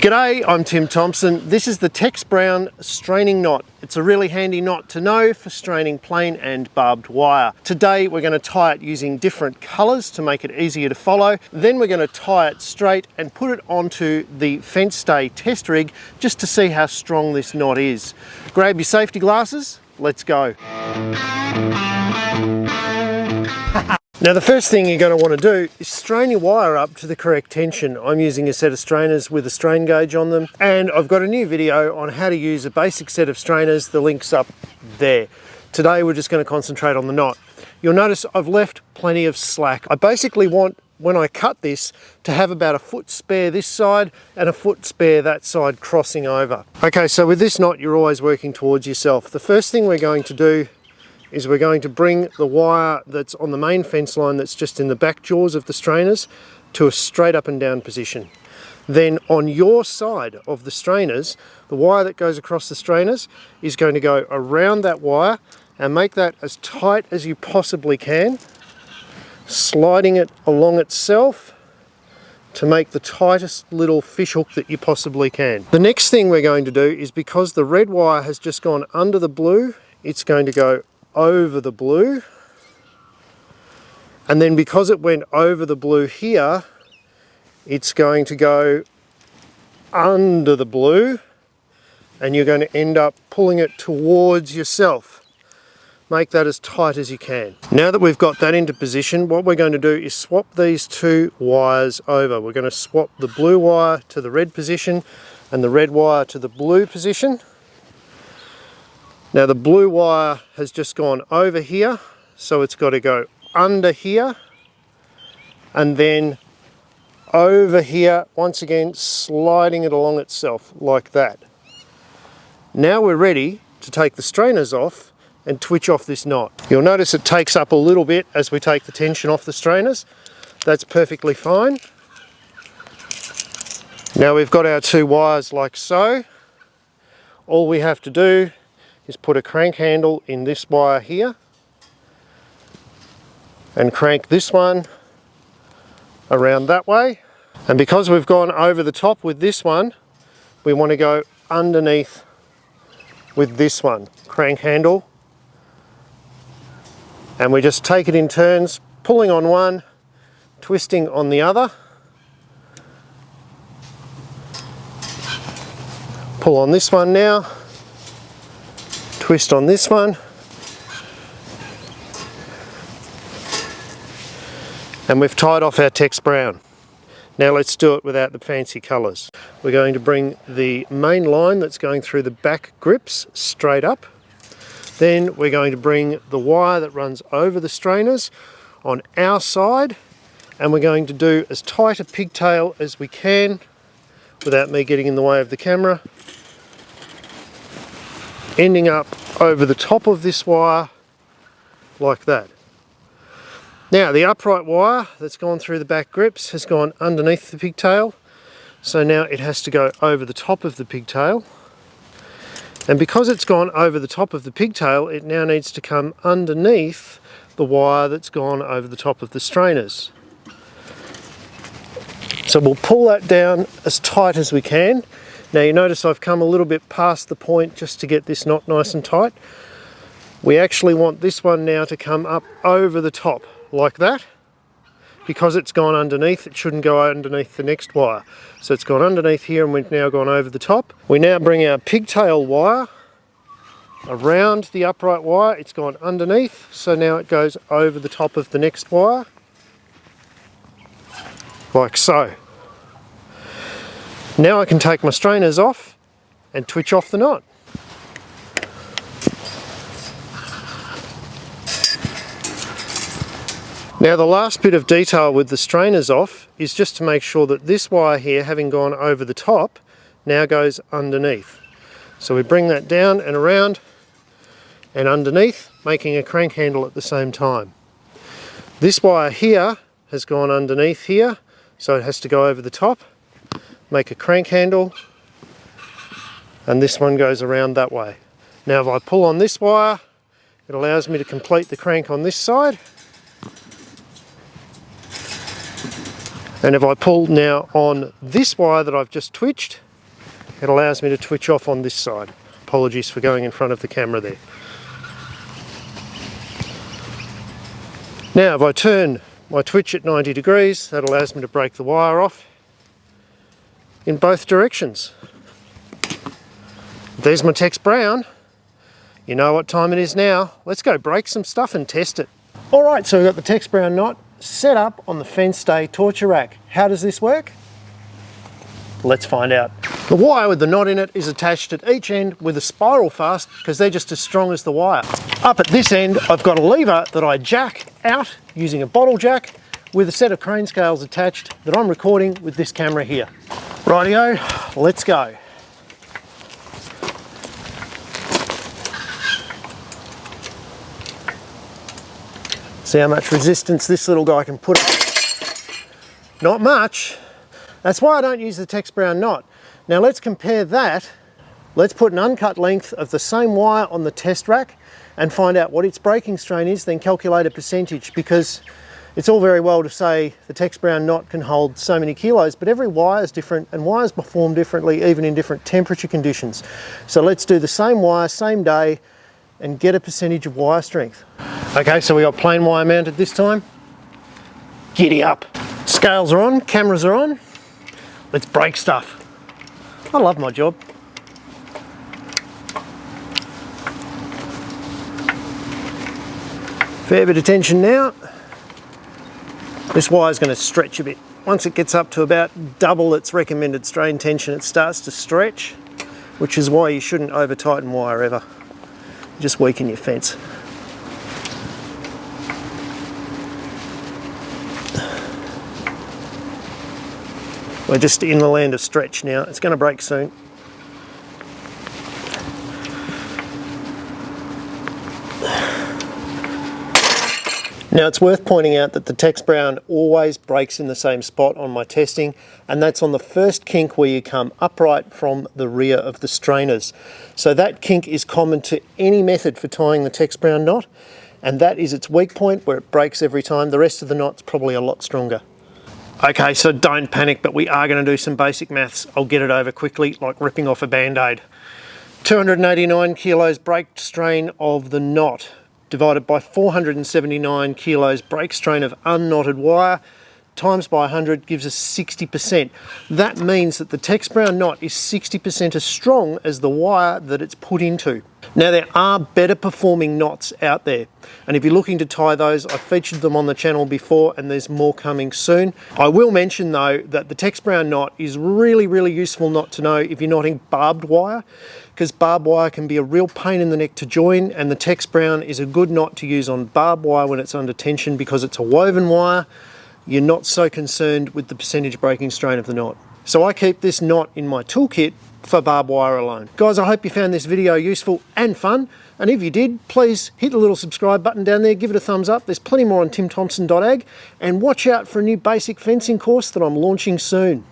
G'day, I'm Tim Thompson. This is the Tex Brown straining knot. It's a really handy knot to know for straining plain and barbed wire. Today we're going to tie it using different colours to make it easier to follow. Then we're going to tie it straight and put it onto the Fencestay test rig just to see how strong this knot is. Grab your safety glasses, let's go. Now the first thing you're going to want to do is strain your wire up to the correct tension. I'm using a set of strainers with a strain gauge on them, and I've got a new video on how to use a basic set of strainers. The link's up there. Today we're just going to concentrate on the knot. You'll notice I've left plenty of slack. I basically want, when I cut this, to have about a foot spare this side and a foot spare that side crossing over. Okay, so with this knot you're always working towards yourself. The first thing we're going to do is we're going to bring the wire that's on the main fence line that's just in the back jaws of the strainers to a straight up and down position. Then on your side of the strainers, the wire that goes across the strainers is going to go around that wire and make that as tight as you possibly can, sliding it along itself to make the tightest little fish hook that you possibly can. The next thing we're going to do is, because the red wire has just gone under the blue, it's going to go over the blue, and then because it went over the blue here, it's going to go under the blue, and you're going to end up pulling it towards yourself. Make that as tight as you can. Now that we've got that into position, what we're going to do is swap these two wires over. We're going to swap the blue wire to the red position and the red wire to the blue position. Now the blue wire has just gone over here, so it's got to go under here and then over here, once again sliding it along itself like that. Now we're ready to take the strainers off and twitch off this knot. You'll notice it takes up a little bit as we take the tension off the strainers. That's perfectly fine. Now we've got our two wires like so. All we have to do is put a crank handle in this wire here and crank this one around that way. And because we've gone over the top with this one, we want to go underneath with this one. Crank handle, and we just take it in turns, pulling on one, twisting on the other. Pull on this one now, twist on this one, and we've tied off our Tex Brown. Now let's do it without the fancy colours. We're going to bring the main line that's going through the back grips straight up. Then we're going to bring the wire that runs over the strainers on our side, and we're going to do as tight a pigtail as we can without me getting in the way of the camera, ending up over the top of this wire like that. Now the upright wire that's gone through the back grips has gone underneath the pigtail, so now it has to go over the top of the pigtail, and because it's gone over the top of the pigtail, it now needs to come underneath the wire that's gone over the top of the strainers. So we'll pull that down as tight as we can. Now you notice I've come a little bit past the point just to get this knot nice and tight. We actually want this one now to come up over the top like that. Because it's gone underneath, it shouldn't go underneath the next wire. So it's gone underneath here and we've now gone over the top. We now bring our pigtail wire around the upright wire. It's gone underneath, so now it goes over the top of the next wire, like so. Now I can take my strainers off and twitch off the knot. Now the last bit of detail with the strainers off is just to make sure that this wire here, having gone over the top, now goes underneath. So we bring that down and around and underneath, making a crank handle at the same time. This wire here has gone underneath here, so it has to go over the top, make a crank handle, and this one goes around that way. Now if I pull on this wire, it allows me to complete the crank on this side. And if I pull now on this wire that I've just twitched, it allows me to twitch off on this side. Apologies for going in front of the camera there. Now if I turn my twitch at 90 degrees, that allows me to break the wire off in both directions. There's my Tex Brown. You know what time it is now. Let's go break some stuff and test it. Alright, so we've got the Tex Brown knot set up on the Fencestay torture rack. How does this work? Let's find out. The wire with the knot in it is attached at each end with a spiral fast because they're just as strong as the wire. Up at this end, I've got a lever that I jack out using a bottle jack with a set of crane scales attached that I'm recording with this camera here. Rightio, let's go. See how much resistance this little guy can put up. Not much. That's why I don't use the Tex Brown knot. Now let's compare that. Let's put an uncut length of the same wire on the test rack and find out what its breaking strain is, then calculate a percentage, because it's all very well to say the Tex Brown knot can hold so many kilos, but every wire is different and wires perform differently even in different temperature conditions. So let's do the same wire, same day, and get a percentage of wire strength. Okay, so we got plain wire mounted this time. Giddy up. Scales are on, cameras are on. Let's break stuff. I love my job. Fair bit of tension now. This wire is going to stretch a bit. Once it gets up to about double its recommended strain tension, it starts to stretch, which is why you shouldn't over tighten wire ever. Just weaken your fence. We're just in the land of stretch now. It's going to break soon. Now it's worth pointing out that the Tex Brown always breaks in the same spot on my testing, and that's on the first kink where you come upright from the rear of the strainers. So that kink is common to any method for tying the Tex Brown knot, and that is its weak point where it breaks every time. The rest of the knot's probably a lot stronger. Okay, so don't panic, but we are going to do some basic maths. I'll get it over quickly, like ripping off a band-aid. 289 kilos break strain of the knot divided by 479 kilos break strain of unknotted wire times by 100 gives us 60%. That means that the Tex Brown knot is 60% as strong as the wire that it's put into. Now there are better performing knots out there, and if you're looking to tie those, I've featured them on the channel before and there's more coming soon. I will mention though that the Tex Brown knot is really useful knot to know if you're knotting barbed wire, because barbed wire can be a real pain in the neck to join, and the Tex Brown is a good knot to use on barbed wire when it's under tension because it's a woven wire. You're not so concerned with the percentage breaking strain of the knot. So I keep this knot in my toolkit for barbed wire alone. Guys, I hope you found this video useful and fun, and if you did, please hit the little subscribe button down there, give it a thumbs up. There's plenty more on timthompson.ag, and watch out for a new basic fencing course that I'm launching soon.